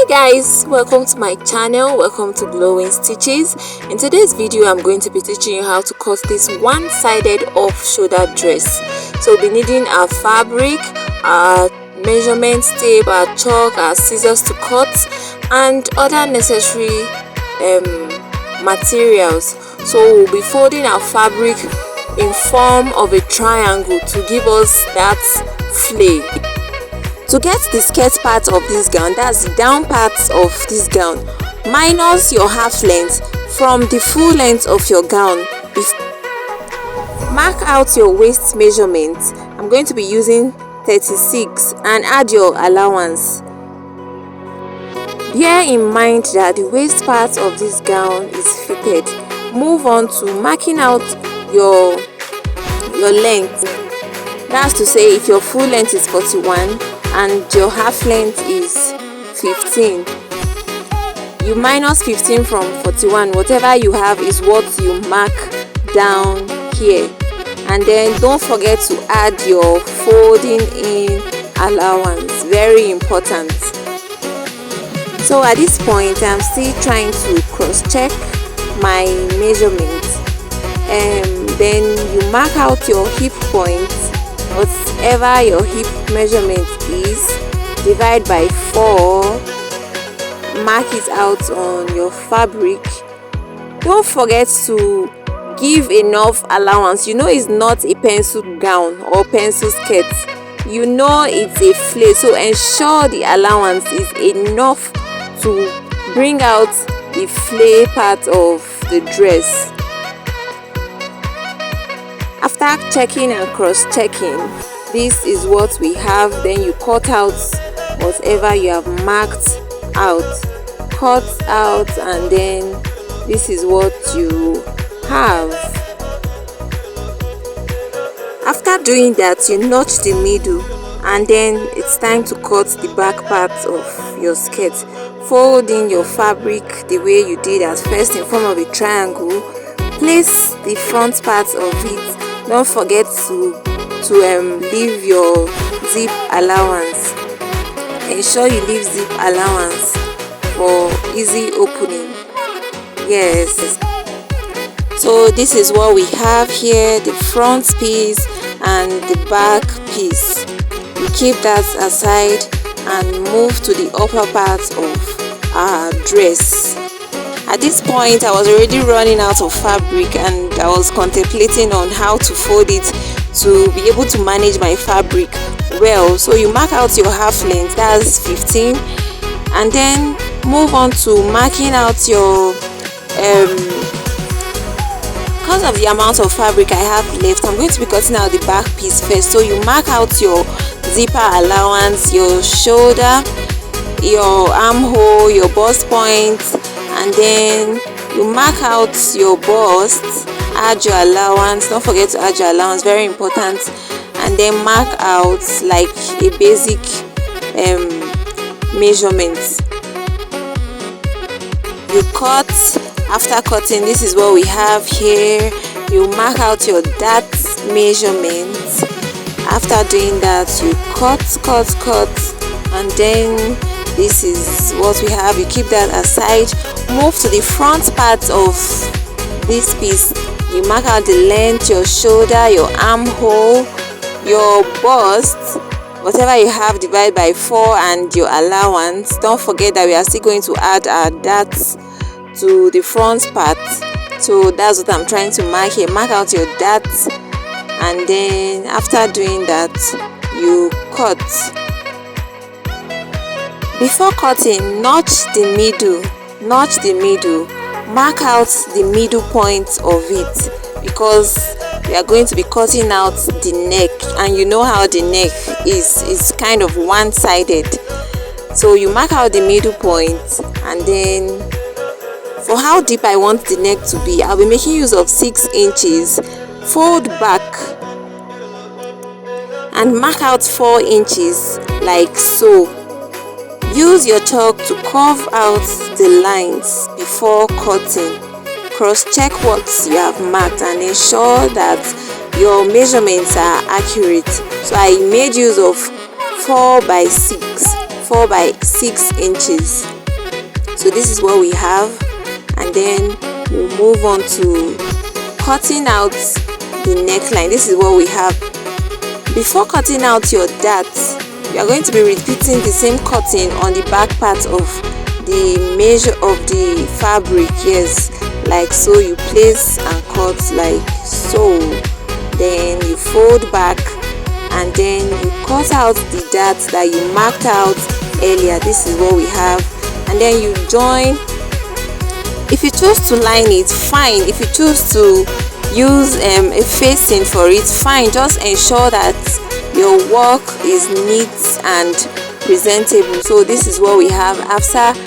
Guys, welcome to my channel. Welcome to Glowing Stitches. In today's video I'm going to be teaching you how to cut this one-sided off shoulder dress. So we'll be needing our fabric, our measurement tape, our chalk, our scissors to cut, and other necessary materials. So we'll be folding our fabric in form of a triangle to give us that flay. To get the skirt part of this gown, that's the down parts of this gown, minus your half length from the full length of your gown. Mark out your waist measurement. I'm going to be using 36 and add your allowance. Bear in mind that the waist part of this gown is fitted. Move on to marking out your length. That's to say, if your full length is 41 and your half length is 15, you minus 15 from 41. Whatever you have is what you mark down here, and then don't forget to add your folding in allowance. Very important. So at this point I'm still trying to cross check my measurement, and then you mark out your hip point. Whatever your hip measurement is, divide by 4, mark it out on your fabric. Don't forget to give enough allowance. You know it's not a pencil gown or pencil skirt, you know it's a flay, so ensure the allowance is enough to bring out the flay part of the dress. After checking and cross-checking, this is what we have. Then you cut out whatever you have marked out. Cut out, and then this is what you have. After doing that, you notch the middle, and then it's time to cut the back part of your skirt. Fold in your fabric the way you did at first in form of a triangle. Place the front part of it. Don't forget to leave your zip allowance. Ensure you leave zip allowance for easy opening. Yes. So this is what we have here: the front piece and the back piece. We keep that aside and move to the upper part of our dress. At this point I was already running out of fabric, and I was contemplating on how to fold it to be able to manage my fabric well. So you mark out your half length, that's 15, and then move on to marking out your because of the amount of fabric I have left, I'm going to be cutting out the back piece first. So you mark out your zipper allowance, your shoulder, your armhole, your bust point, and then you mark out your bust, add your allowance. Don't forget to add your allowance, very important. And then mark out like a basic measurement. You cut. After cutting, this is what we have here. You mark out your dart measurement. After doing that, you cut, and then this is what we have. You keep that aside. Move to the front part of this piece. You mark out the length, your shoulder, your armhole, your bust, whatever you have, divide by 4, and your allowance. Don't forget that we are still going to add our darts to the front part. So that's what I'm trying to mark here. Mark out your darts, and then after doing that, you cut. Before cutting, notch the middle. Mark out the middle point of it, because we are going to be cutting out the neck, and you know how the neck is kind of one-sided. So you mark out the middle point, and then for how deep I want the neck to be, I'll be making use of 6 inches. Fold back and mark out 4 inches like so. Use your chalk to carve out the lines before cutting. Cross-check what you have marked and ensure that your measurements are accurate. So I made use of 4 by 6 inches. So this is what we have, and then we'll move on to cutting out the neckline. This is what we have. Before cutting out your dart, you are going to be repeating the same cutting on the back part of the measure of the fabric. Yes, like so. You place and cut like so, then you fold back, and then you cut out the dart that you marked out earlier. This is what we have, and then you join. If you choose to line it, fine. If you choose to use a facing for it, fine. Just ensure that your work is neat and presentable. So this is what we have after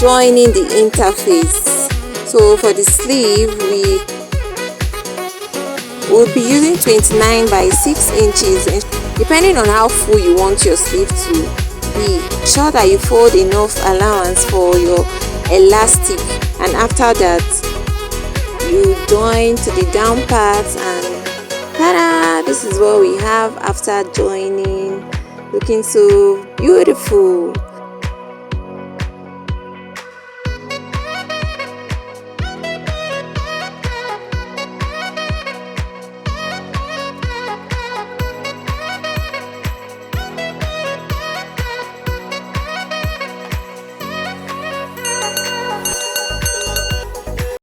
joining the interface. So for the sleeve, we will be using 29 by 6 inches, and depending on how full you want your sleeve to be, sure that you fold enough allowance for your elastic, and after that you join to the down part, and ta-da! This is what we have after joining, looking so beautiful.